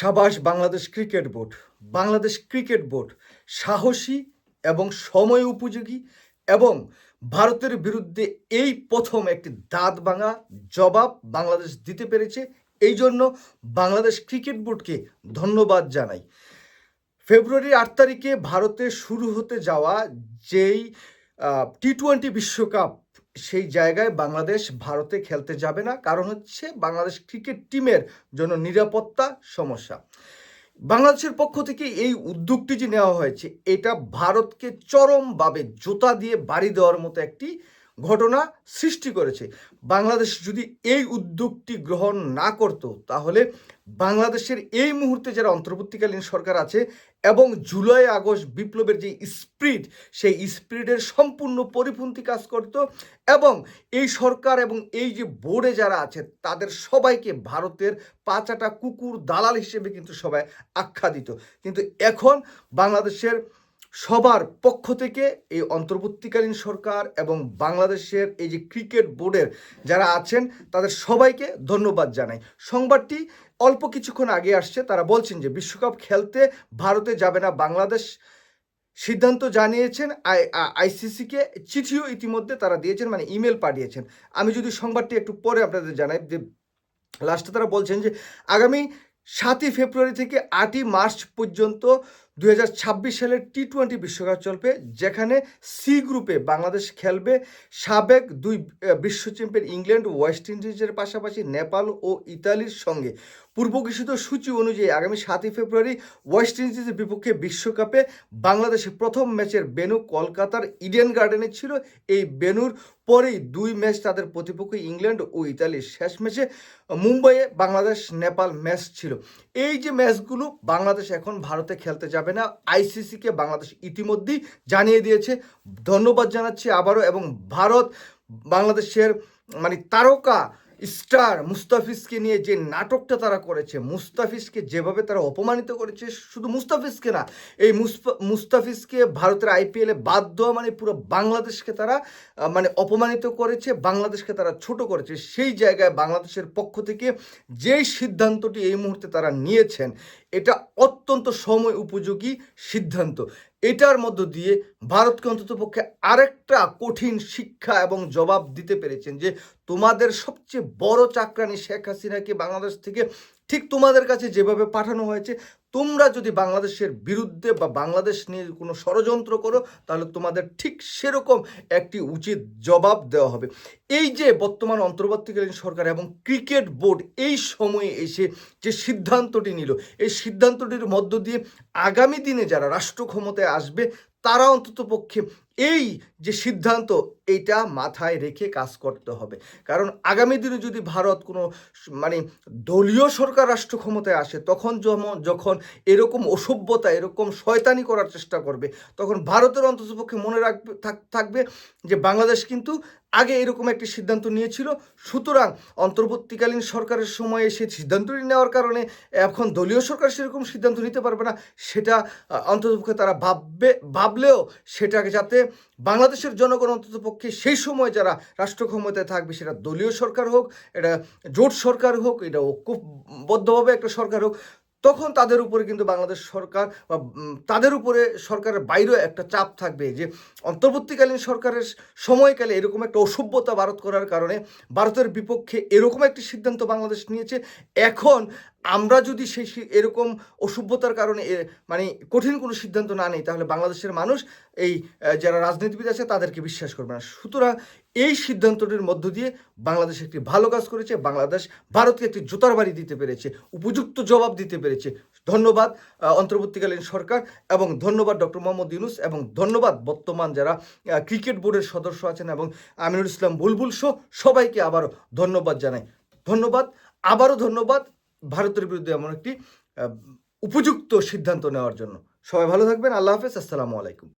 সাবাস Bangladesh cricket board. Bangladesh cricket board সাহসী এবং সময় উপযোগী এবং ভারতের বিরুদ্ধে এই প্রথম একটি দাঁত ভাঙা জবাব বাংলাদেশ দিতে পেরেছে। এই জন্য বাংলাদেশ ক্রিকেট বোর্ডকে ধন্যবাদ জানাই। ফেব্রুয়ারি 8 তারিখে ভারতে শুরু হতে যাওয়া যেই টি-20 বিশ্বকাপ, সেই জায়গায় বাংলাদেশ ভারতে খেলতে যাবে না। কারণ হচ্ছে বাংলাদেশ ক্রিকেট টিমের জন্য নিরাপত্তা সমস্যা। বাংলাদেশের পক্ষ থেকে এই উদ্যোগটি যে নেওয়া হয়েছে, এটা ভারতকে চরমভাবে জোতা দিয়ে বাড়ি দেওয়ার মতো একটি ঘটনা সৃষ্টি করেছে। বাংলাদেশ যদি এই উদ্যোগটি গ্রহণ না করত, তাহলে বাংলাদেশের এই মুহূর্তে যারা অন্তর্বর্তীকালীন সরকার আছে এবং জুলাই আগস্ট বিপ্লবের যে স্পিরিট, সেই স্পিরিটের সম্পূর্ণ পরিপন্থী কাজ করত এবং এই সরকার এবং এই যে বোর্ডে যারা আছে তাদের সবাইকে ভারতের পাচাটা কুকুর দালাল হিসেবে কিন্তু সবাই আখ্যা দিত। কিন্তু এখন বাংলাদেশের সবার পক্ষ থেকে এই অন্তর্বর্তীকালীন সরকার এবং বাংলাদেশের এই যে ক্রিকেট বোর্ডের যারা আছেন তাদের সবাইকে ধন্যবাদ জানাই। সংবাদটি অল্প কিছুক্ষণ আগে আসছে। তারা বলছেন যে বিশ্বকাপ খেলতে ভারতে যাবে না বাংলাদেশ। সিদ্ধান্ত জানিয়েছেন আইসিসিকে, চিঠিও ইতিমধ্যে তারা দিয়েছেন, মানে ইমেল পাঠিয়েছেন। আমি যদি সংবাদটি একটু পরে আপনাদের জানাই যে লাস্টে তারা বলছেন যে আগামী 7 ফেব্রুয়ারি থেকে 8 মার্চ পর্যন্ত 2026 সালের টি-20 বিশ্বকাপ চলবে, যেখানে সি গ্রুপে বাংলাদেশ খেলবে সাবেক 2 বিশ্ব চ্যাম্পিয়ন ইংল্যান্ড, ওয়েস্ট ইন্ডিজের পাশাপাশি নেপাল ও ইতালির সঙ্গে। পূর্ব ঘোষিত সূচি অনুযায়ী আগামী 7 ফেব্রুয়ারি ওয়েস্ট ইন্ডিজের বিপক্ষে বিশ্বকাপে বাংলাদেশের প্রথম ম্যাচের ভেন্যু কলকাতার ইডেন গার্ডেনে ছিল। এই ভেন্যুর পরেই 2 ম্যাচ তাদের প্রতিপক্ষ ইংল্যান্ড ও ইতালির। শেষ ম্যাচে মুম্বাইয়ে বাংলাদেশ নেপাল ম্যাচ ছিল। এই যে ম্যাচগুলো বাংলাদেশ এখন ভারতে খেলতে যাবে না, আইসিসিকে বাংলাদেশ ইতিমধ্যেই জানিয়ে দিয়েছে। ধন্যবাদ জানাচ্ছি আবারও। এবং ভারত বাংলাদেশের মানে তারকা স্টার মুস্তাফিজকে নিয়ে যে নাটকটা তারা করেছে, মুস্তাফিজকে যেভাবে তারা অপমানিত করেছে, শুধু মুস্তাফিজকে না, এই মুস্তাফিজকে ভারতের আইপিএলে বাদ দেওয়া মানে পুরো বাংলাদেশকে তারা মানে অপমানিত করেছে, বাংলাদেশকে তারা ছোট করেছে। সেই জায়গায় বাংলাদেশের পক্ষ থেকে যেই সিদ্ধান্তটি এই মুহূর্তে তারা নিয়েছেন, এটা অত্যন্ত সময় উপযোগী সিদ্ধান্ত। এটার মধ্য দিয়ে ভারতকে অন্ততপক্ষে আরেকটা কঠিন শিক্ষা এবং জবাব দিতে পেরেছেন যে তোমাদের সবচেয়ে বড় চাকরানি শেখ হাসিনাকে বাংলাদেশ থেকে ঠিক তোমাদের কাছে যেভাবে পাঠানো হয়েছে, তোমরা যদি বাংলাদেশের বিরুদ্ধে বা বাংলাদেশ নিয়ে কোনো ষড়যন্ত্র করো, তাহলে তোমাদের ঠিক সেরকম একটি উচিত জবাব দেওয়া হবে। এই যে বর্তমান অন্তর্বর্তীকালীন সরকার এবং ক্রিকেট বোর্ড এই সময়ে এসে যে সিদ্ধান্তটি নিল, এই সিদ্ধান্তটির মধ্য দিয়ে আগামী দিনে যারা রাষ্ট্র ক্ষমতায় আসবে তারা অন্ততপক্ষে এই যে সিদ্ধান্ত, এইটা মাথায় রেখে কাজ করতে হবে। কারণ আগামী দিনে যদি ভারত কোনো মানে দলীয় সরকার রাষ্ট্র ক্ষমতায় আসে, তখন যখন এরকম অসভ্যতা, এরকম শয়তানি করার চেষ্টা করবে, তখন ভারতের অন্ততপক্ষে মনে থাকবে যে বাংলাদেশ কিন্তু আগে এরকম একটি সিদ্ধান্ত নিয়েছিল। সুতরাং অন্তর্বর্তীকালীন সরকারের সময়ে সেই সিদ্ধান্তটি নেওয়ার কারণে এখন দলীয় সরকার সেরকম সিদ্ধান্ত নিতে পারবে না। সেটা অন্ততপক্ষে তারা ভাবলেও সেটাকে যাতে বাংলাদেশের জনগণ অন্ততপক্ষে সেই সময় যারা রাষ্ট্র ক্ষমতায় থাকবে, সেটা দলীয় সরকার হোক, এটা জোট সরকার হোক, এটা ঐক্যবদ্ধভাবে একটা সরকার হোক, তখন তাদের উপরে কিন্তু বাংলাদেশ সরকার বা তাদের উপরে সরকারের বাইরেও একটা চাপ থাকবে যে অন্তর্বর্তীকালীন সরকারের সময়কালে এরকম একটা অসভ্যতা ভারত করার কারণে ভারতের বিপক্ষে এরকম একটি সিদ্ধান্ত বাংলাদেশ নিয়েছে। এখন আমরা যদি সেই এরকম অসভ্যতার কারণে মানে কঠিন কোনো সিদ্ধান্ত না নেই, তাহলে বাংলাদেশের মানুষ এই যারা রাজনীতিবিদ আছে তাদেরকে বিশ্বাস করবে না। সুতরাং এই সিদ্ধান্তটির মধ্য দিয়ে বাংলাদেশ একটি ভালো কাজ করেছে। বাংলাদেশ ভারতকে একটি জোতার বাড়ি দিতে পেরেছে, উপযুক্ত জবাব দিতে পেরেছে। ধন্যবাদ অন্তর্বর্তীকালীন সরকার এবং ধন্যবাদ ডক্টর মোহাম্মদ ইউনূস এবং ধন্যবাদ বর্তমান যারা ক্রিকেট বোর্ডের সদস্য আছেন এবং আমিনুল ইসলাম বুলবুল সহ সবাইকে আবারও ধন্যবাদ জানাই। ধন্যবাদ, আবারও ধন্যবাদ ভারতের বিরুদ্ধে এমন একটি উপযুক্ত সিদ্ধান্ত নেওয়ার জন্য। সবাই ভালো থাকবেন। আল্লাহ হাফেজ। আসসালামু আলাইকুম।